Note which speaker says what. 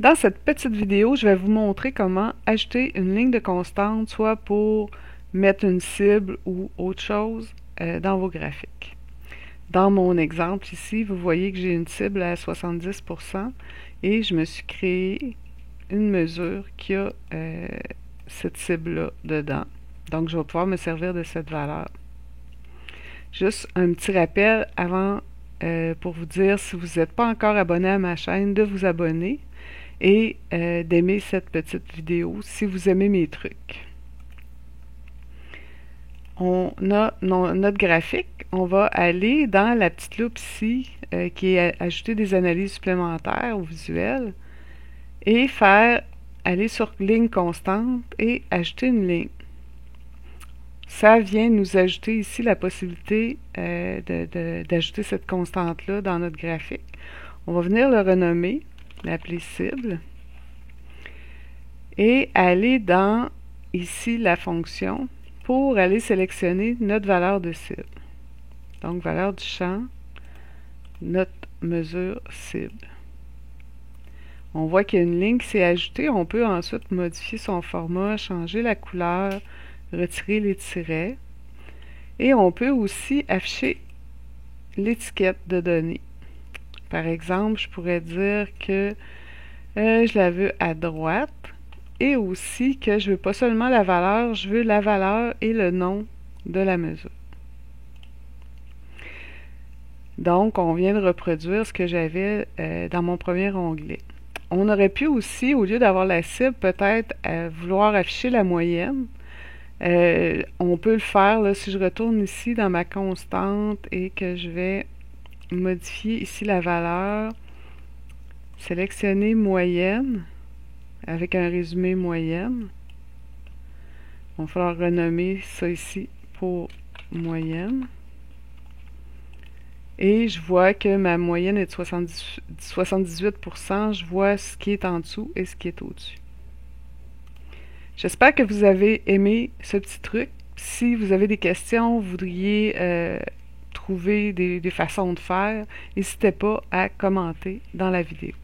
Speaker 1: Dans cette petite vidéo, je vais vous montrer comment ajouter une ligne de constante, soit pour mettre une cible ou autre chose dans vos graphiques. Dans mon exemple ici, vous voyez que j'ai une cible à 70% et je me suis créé une mesure qui a cette cible-là dedans. Donc, je vais pouvoir me servir de cette valeur. Juste un petit rappel avant pour vous dire, si vous n'êtes pas encore abonné à ma chaîne, de vous abonner et d'aimer cette petite vidéo si vous aimez mes trucs. On a notre graphique, on va aller dans la petite loupe ici qui est ajouter des analyses supplémentaires au visuel et aller sur ligne constante et ajouter une ligne. Ça vient nous ajouter ici la possibilité d'ajouter cette constante-là dans notre graphique. On va venir le renommer, l'appeler cible, et aller dans, ici, la fonction, pour aller sélectionner notre valeur de cible. Donc, valeur du champ, notre mesure cible. On voit qu'il y a une ligne qui s'est ajoutée. On peut ensuite modifier son format, changer la couleur, retirer les tirets. Et on peut aussi afficher l'étiquette de données. Par exemple, je pourrais dire que je la veux à droite et aussi que je veux pas seulement la valeur, je veux la valeur et le nom de la mesure. Donc, on vient de reproduire ce que j'avais dans mon premier onglet. On aurait pu aussi, au lieu d'avoir la cible, peut-être vouloir afficher la moyenne. On peut le faire là, si je retourne ici dans ma constante et que je vais modifier ici la valeur, sélectionner moyenne avec un résumé moyenne. Il va falloir renommer ça ici pour moyenne. Et je vois que ma moyenne est de 78%. Je vois ce qui est en dessous et ce qui est au-dessus. J'espère que vous avez aimé ce petit truc. Si vous avez des questions, vous voudriez trouver des façons de faire, n'hésitez pas à commenter dans la vidéo.